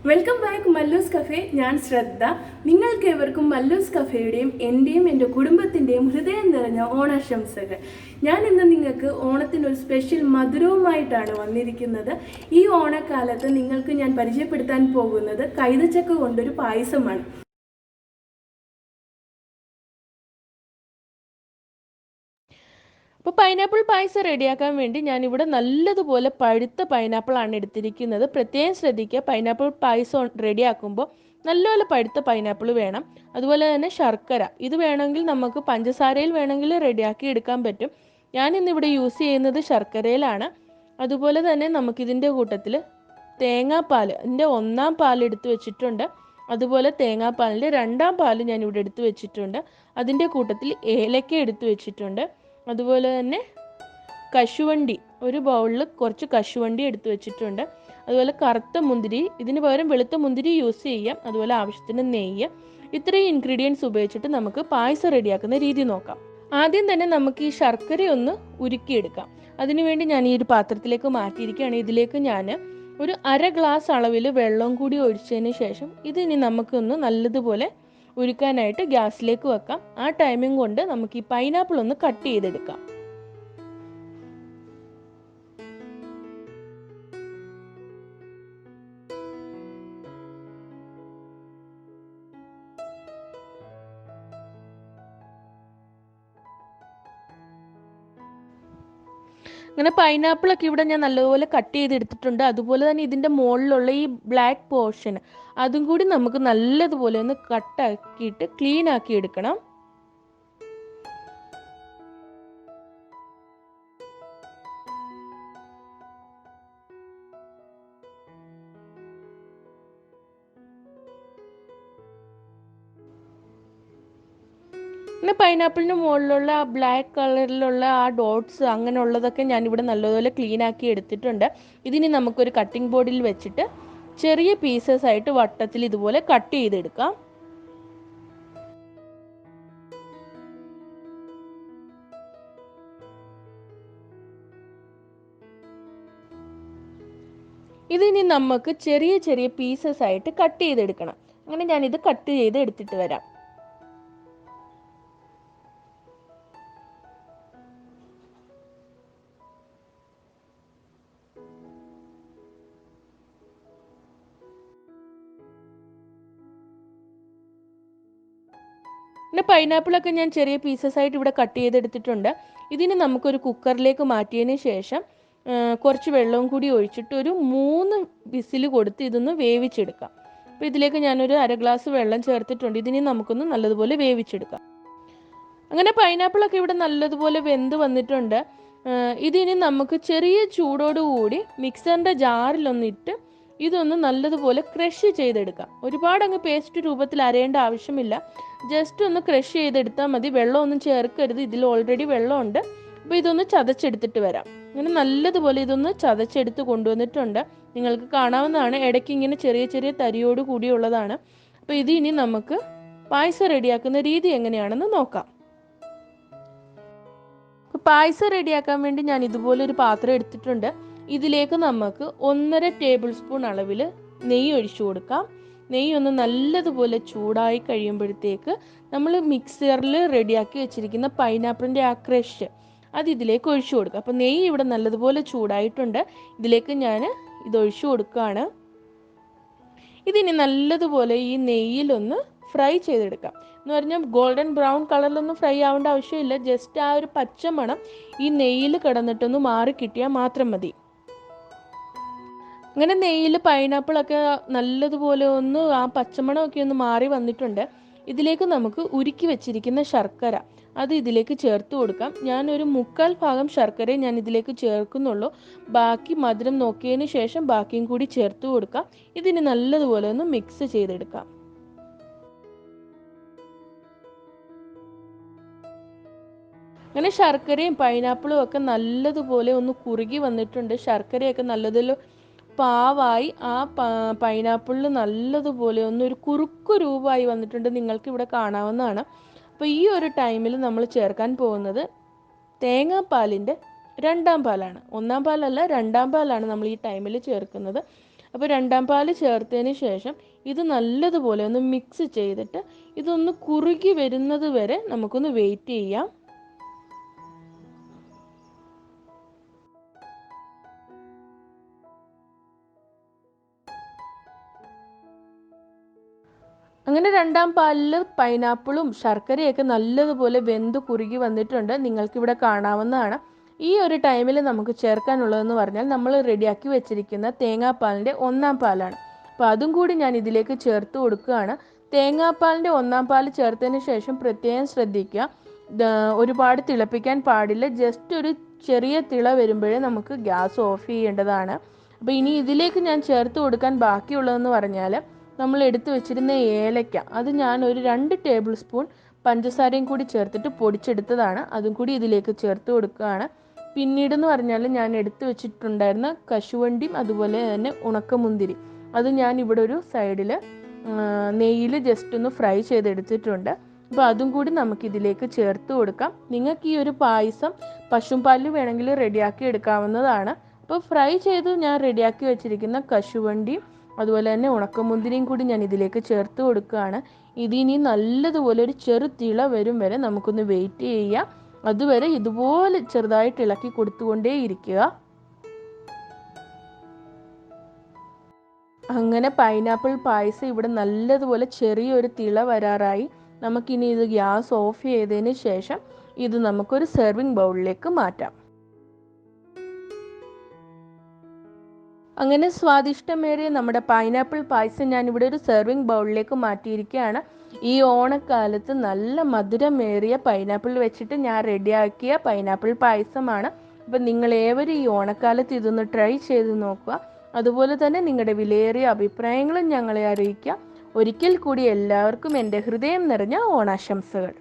Welcome back Mallus cafe. ഞാൻ ശ്രദ്ധ. നിങ്ങൾക്ക് ഏവർക്കും മല്ലൂസ് കഫേയുടെയും എൻ്റെയും എൻ്റെ കുടുംബത്തിൻ്റെയും ഹൃദയം നിറഞ്ഞ ഓണാശംസകൾ. ഞാൻ ഇന്ന് നിങ്ങൾക്ക് ഓണത്തിനൊരു സ്പെഷ്യൽ മധുരവുമായിട്ടാണ് വന്നിരിക്കുന്നത്. ഈ ഓണക്കാലത്ത് നിങ്ങൾക്ക് ഞാൻ പരിചയപ്പെടുത്താൻ പോകുന്നത് കൈതച്ചക്ക കൊണ്ടൊരു പായസമാണ്. അപ്പോൾ പൈനാപ്പിൾ പായസം റെഡിയാക്കാൻ വേണ്ടി ഞാനിവിടെ നല്ലതുപോലെ പഴുത്ത പൈനാപ്പിളാണ് എടുത്തിരിക്കുന്നത്. പ്രത്യേകം ശ്രദ്ധിക്കുക, പൈനാപ്പിൾ പായസം റെഡിയാക്കുമ്പോൾ നല്ലപോലെ പഴുത്ത പൈനാപ്പിൾ വേണം. അതുപോലെ തന്നെ ശർക്കര, ഇത് വേണമെങ്കിൽ നമുക്ക് പഞ്ചസാരയിൽ വേണമെങ്കിൽ റെഡിയാക്കി എടുക്കാൻ പറ്റും. ഞാനിന്നിവിടെ യൂസ് ചെയ്യുന്നത് ശർക്കരയിലാണ്. അതുപോലെ തന്നെ നമുക്കിതിൻ്റെ കൂട്ടത്തിൽ തേങ്ങാപ്പാൽ, ഇതിൻ്റെ 1-ാം പാൽ എടുത്ത് വെച്ചിട്ടുണ്ട്. അതുപോലെ തേങ്ങാപ്പാലിൻ്റെ 2-ാം പാൽ ഞാനിവിടെ എടുത്ത് വെച്ചിട്ടുണ്ട്. അതിൻ്റെ കൂട്ടത്തിൽ ഏലക്ക എടുത്ത് വെച്ചിട്ടുണ്ട്. അതുപോലെ തന്നെ കശുവണ്ടി, ഒരു ബൗളിൽ കുറച്ച് കശുവണ്ടി എടുത്ത് വെച്ചിട്ടുണ്ട്. അതുപോലെ കറുത്ത മുന്തിരി, ഇതിന് പകരം വെളുത്ത മുന്തിരി യൂസ് ചെയ്യാം. അതുപോലെ ആവശ്യത്തിന് നെയ്യ്. ഇത്രയും ഇൻഗ്രീഡിയൻസ് ഉപയോഗിച്ചിട്ട് നമുക്ക് പായസം റെഡിയാക്കുന്ന രീതി നോക്കാം. ആദ്യം തന്നെ നമുക്ക് ഈ ശർക്കര ഒന്ന് ഉരുക്കിയെടുക്കാം. അതിനുവേണ്ടി ഞാൻ ഈ ഒരു പാത്രത്തിലേക്ക് മാറ്റിയിരിക്കുകയാണ്. ഇതിലേക്ക് ഞാൻ ഒരു 1/2 ഗ്ലാസ് അളവിൽ വെള്ളം കൂടി ഒഴിച്ചതിന് ശേഷം ഇതിനി നമുക്കൊന്ന് നല്ലതുപോലെ ഉരുക്കാനായിട്ട് ഗ്യാസിലേക്ക് വെക്കാം. ആ ടൈമിംഗ് കൊണ്ട് നമുക്ക് ഈ പൈനാപ്പിൾ ഒന്ന് കട്ട് ചെയ്തെടുക്കാം. അങ്ങനെ പൈനാപ്പിളൊക്കെ ഇവിടെ ഞാൻ നല്ലപോലെ കട്ട് ചെയ്തെടുത്തിട്ടുണ്ട്. അതുപോലെ തന്നെ ഇതിൻ്റെ മുകളിലുള്ള ഈ ബ്ലാക്ക് പോർഷൻ അതും കൂടി നമുക്ക് നല്ലതുപോലെ ഒന്ന് കട്ടാക്കിയിട്ട് ക്ലീൻ ആക്കി എടുക്കണം. പിന്നെ പൈനാപ്പിളിന് മുകളിലുള്ള ആ ബ്ലാക്ക് കളറിലുള്ള ആ ഡോട്ട്സ് അങ്ങനെയുള്ളതൊക്കെ ഞാനിവിടെ നല്ലതുപോലെ ക്ലീൻ ആക്കി എടുത്തിട്ടുണ്ട്. ഇതിനി നമുക്കൊരു കട്ടിംഗ് ബോർഡിൽ വെച്ചിട്ട് ചെറിയ പീസസ് ആയിട്ട് വട്ടത്തിൽ ഇതുപോലെ കട്ട് ചെയ്തെടുക്കാം. ഇതിനി നമുക്ക് ചെറിയ ചെറിയ പീസസ് ആയിട്ട് കട്ട് ചെയ്തെടുക്കണം. അങ്ങനെ ഞാനിത് കട്ട് ചെയ്ത് എടുത്തിട്ട് വരാം. പിന്നെ പൈനാപ്പിളൊക്കെ ഞാൻ ചെറിയ പീസസ് ആയിട്ട് ഇവിടെ കട്ട് ചെയ്തെടുത്തിട്ടുണ്ട്. ഇതിന് നമുക്കൊരു കുക്കറിലേക്ക് മാറ്റിയതിന് ശേഷം കുറച്ച് വെള്ളവും കൂടി ഒഴിച്ചിട്ട് ഒരു 3 വിസിൽ കൊടുത്ത് ഇതൊന്ന് വേവിച്ചെടുക്കാം. അപ്പോൾ ഇതിലേക്ക് ഞാനൊരു 1/2 ഗ്ലാസ് വെള്ളം ചേർത്തിട്ടുണ്ട്. ഇതിനി നമുക്കൊന്ന് നല്ലതുപോലെ വേവിച്ചെടുക്കാം. അങ്ങനെ പൈനാപ്പിളൊക്കെ ഇവിടെ നല്ലതുപോലെ വെന്ത് വന്നിട്ടുണ്ട്. ഇതിനി നമുക്ക് ചെറിയ ചൂടോടുകൂടി മിക്സറിൻ്റെ ജാറിലൊന്നിട്ട് ഇതൊന്ന് നല്ലതുപോലെ ക്രഷ് ചെയ്തെടുക്കാം. ഒരുപാട് അങ്ങ് പേസ്റ്റ് രൂപത്തിൽ അരയേണ്ട ആവശ്യമില്ല. ജസ്റ്റ് ഒന്ന് ക്രഷ് ചെയ്തെടുത്താൽ മതി. വെള്ളമൊന്നും ചേർക്കരുത്, ഇതിൽ ഓൾറെഡി വെള്ളമുണ്ട്. അപ്പോൾ ഇതൊന്ന് ചതച്ചെടുത്തിട്ട് വരാം. അങ്ങനെ നല്ലതുപോലെ ഇതൊന്ന് ചതച്ചെടുത്ത് കൊണ്ടുവന്നിട്ടുണ്ട്. നിങ്ങൾക്ക് കാണാവുന്നതാണ്, ഇടയ്ക്ക് ഇങ്ങനെ ചെറിയ ചെറിയ തരിയോട് കൂടിയുള്ളതാണ്. അപ്പോൾ ഇത് ഇനി നമുക്ക് പായസം റെഡിയാക്കുന്ന രീതി എങ്ങനെയാണെന്ന് നോക്കാം. പായസം റെഡിയാക്കാൻ വേണ്ടി ഞാൻ ഇതുപോലൊരു പാത്രം എടുത്തിട്ടുണ്ട്. ഇതിലേക്ക് നമുക്ക് 1.5 ടേബിൾ സ്പൂൺ അളവിൽ നെയ്യ് ഒഴിച്ചു കൊടുക്കാം. നെയ്യ് ഒന്ന് നല്ലതുപോലെ ചൂടായി കഴിയുമ്പോഴത്തേക്ക് നമ്മൾ മിക്സറിൽ റെഡിയാക്കി വെച്ചിരിക്കുന്ന പൈനാപ്പിളിൻ്റെ ആ ക്രഷ് അത് ഇതിലേക്ക് ഒഴിച്ചു കൊടുക്കാം. അപ്പോൾ നെയ്യ് ഇവിടെ നല്ലതുപോലെ ചൂടായിട്ടുണ്ട്. ഇതിലേക്ക് ഞാൻ ഇതൊഴിച്ചു കൊടുക്കുകയാണ്. ഇതിനി നല്ലതുപോലെ ഈ നെയ്യിലൊന്ന് ഫ്രൈ ചെയ്തെടുക്കാം. എന്ന് പറഞ്ഞാൽ ഗോൾഡൻ ബ്രൗൺ കളറിലൊന്നും ഫ്രൈ ആവേണ്ട ആവശ്യമില്ല. ജസ്റ്റ് ആ ഒരു പച്ചമണം ഈ നെയ്യിൽ കിടന്നിട്ടൊന്ന് മാറി കിട്ടിയാൽ മാത്രം മതി. അങ്ങനെ നെയ്യിൽ പൈനാപ്പിളൊക്കെ നല്ലതുപോലെ ഒന്ന് ആ പച്ചമണമൊക്കെ ഒന്ന് മാറി വന്നിട്ടുണ്ട്. ഇതിലേക്ക് നമുക്ക് ഉരുക്കി വെച്ചിരിക്കുന്ന ശർക്കര അത് ഇതിലേക്ക് ചേർത്ത് കൊടുക്കാം. ഞാനൊരു 1/4 ഭാഗം ശർക്കരയെ ഞാൻ ഇതിലേക്ക് ചേർക്കുന്നുള്ളൂ. ബാക്കി മധുരം നോക്കിയതിന് ശേഷം ബാക്കിയും കൂടി ചേർത്ത് കൊടുക്കാം. ഇതിന് നല്ലതുപോലെ ഒന്ന് മിക്സ് ചെയ്തെടുക്കാം. അങ്ങനെ ശർക്കരയും പൈനാപ്പിളും ഒക്കെ നല്ലതുപോലെ ഒന്ന് കുറുകി വന്നിട്ടുണ്ട്. ശർക്കരയൊക്കെ നല്ലതുപോലെ പാവായി ആ പൈനാപ്പിളിൽ നല്ലതുപോലെ ഒന്നൊരു കുറുക്കു രൂപമായി വന്നിട്ടുണ്ട്. നിങ്ങൾക്ക് ഇവിടെ കാണാവുന്നതാണ്. അപ്പോൾ ഈ ഒരു ടൈമിൽ നമ്മൾ ചേർക്കാൻ പോകുന്നത് തേങ്ങാപ്പാലിൻ്റെ 2-ാം പാലാണ്. 1-ാം പാലല്ല, 2-ാം പാലാണ് നമ്മൾ ഈ ടൈമിൽ ചേർക്കുന്നത്. അപ്പോൾ രണ്ടാം പാല് ചേർത്തതിന് ശേഷം ഇത് നല്ലതുപോലെ ഒന്ന് മിക്സ് ചെയ്തിട്ട് ഇതൊന്ന് കുറുകി വരുന്നത് വരെ നമുക്കൊന്ന് വെയിറ്റ് ചെയ്യാം. അങ്ങനെ രണ്ടാം പാലിൽ പൈനാപ്പിളും ശർക്കരയൊക്കെ നല്ലതുപോലെ വെന്ത് കുറുകി വന്നിട്ടുണ്ട്. നിങ്ങൾക്കിവിടെ കാണാവുന്നതാണ്. ഈ ഒരു ടൈമിൽ നമുക്ക് ചേർക്കാനുള്ളതെന്ന് പറഞ്ഞാൽ നമ്മൾ റെഡിയാക്കി വെച്ചിരിക്കുന്ന തേങ്ങാപ്പാലിൻ്റെ ഒന്നാം പാലാണ്. അപ്പോൾ അതും കൂടി ഞാൻ ഇതിലേക്ക് ചേർത്ത് കൊടുക്കുകയാണ്. തേങ്ങാപ്പാലിൻ്റെ ഒന്നാം പാൽ ചേർത്തതിന് ശേഷം പ്രത്യേകം ശ്രദ്ധിക്കുക, ഒരുപാട് തിളപ്പിക്കാൻ പാടില്ല. ജസ്റ്റ് ഒരു ചെറിയ തിള വരുമ്പോഴേ നമുക്ക് ഗ്യാസ് ഓഫ് ചെയ്യേണ്ടതാണ്. അപ്പോൾ ഇനി ഇതിലേക്ക് ഞാൻ ചേർത്ത് കൊടുക്കാൻ ബാക്കിയുള്ളതെന്ന് പറഞ്ഞാൽ നമ്മൾ എടുത്തു വെച്ചിരുന്ന ഏലയ്ക്ക, അത് ഞാൻ ഒരു 2 ടേബിൾ സ്പൂൺ പഞ്ചസാരയും കൂടി ചേർത്തിട്ട് പൊടിച്ചെടുത്തതാണ്. അതും കൂടി ഇതിലേക്ക് ചേർത്ത് കൊടുക്കുകയാണ്. പിന്നീടെന്ന് പറഞ്ഞാൽ ഞാൻ എടുത്തു വെച്ചിട്ടുണ്ടായിരുന്ന കശുവണ്ടിയും അതുപോലെ തന്നെ ഉണക്കമുന്തിരി, അത് ഞാൻ ഇവിടെ ഒരു സൈഡിൽ നെയ്യിൽ ജസ്റ്റ് ഒന്ന് ഫ്രൈ ചെയ്തെടുത്തിട്ടുണ്ട്. അപ്പോൾ അതും കൂടി നമുക്കിതിലേക്ക് ചേർത്ത് കൊടുക്കാം. നിങ്ങൾക്ക് ഈ ഒരു പായസം പശുപാലിൽ വേണമെങ്കിൽ റെഡിയാക്കി എടുക്കാവുന്നതാണ്. അപ്പോൾ ഫ്രൈ ചെയ്ത് ഞാൻ റെഡിയാക്കി വെച്ചിരിക്കുന്ന കശുവണ്ടിയും അതുപോലെ തന്നെ ഉണക്കമുന്തിരിയും കൂടി ഞാൻ ഇതിലേക്ക് ചേർത്ത് കൊടുക്കുകയാണ്. ഇതിനി നല്ലതുപോലെ ഒരു ചെറു തിള വരും വരെ നമുക്കൊന്ന് വെയിറ്റ് ചെയ്യാം. അതുവരെ ഇതുപോലെ ചെറുതായിട്ട് ഇളക്കി കൊടുത്തുകൊണ്ടേ ഇരിക്കുക. അങ്ങനെ പൈനാപ്പിൾ പായസം ഇവിടെ നല്ലതുപോലെ ചെറിയൊരു തിള വരാറായി. നമുക്കിനി ഇത് ഗ്യാസ് ഓഫ് ചെയ്തതിന് ശേഷം ഇത് നമുക്കൊരു സെർവിങ് ബൗളിലേക്ക് മാറ്റാം. അങ്ങനെ സ്വാദിഷ്ടമേറിയ നമ്മുടെ പൈനാപ്പിൾ പായസം ഞാനിവിടെ ഒരു സെർവിങ് ബൗളിലേക്ക് മാറ്റിയിരിക്കുകയാണ്. ഈ ഓണക്കാലത്ത് നല്ല മധുരമേറിയ പൈനാപ്പിൾ വെച്ചിട്ട് ഞാൻ റെഡിയാക്കിയ പൈനാപ്പിൾ പായസമാണ്. അപ്പം നിങ്ങളേവരും ഈ ഓണക്കാലത്ത് ഇതൊന്ന് ട്രൈ ചെയ്ത് നോക്കുക. അതുപോലെ തന്നെ നിങ്ങളുടെ വിലയേറിയ അഭിപ്രായങ്ങളും ഞങ്ങളെ അറിയിക്കുക. ഒരിക്കൽ കൂടി എല്ലാവർക്കും എൻ്റെ ഹൃദയം നിറഞ്ഞ ഓണാശംസകൾ.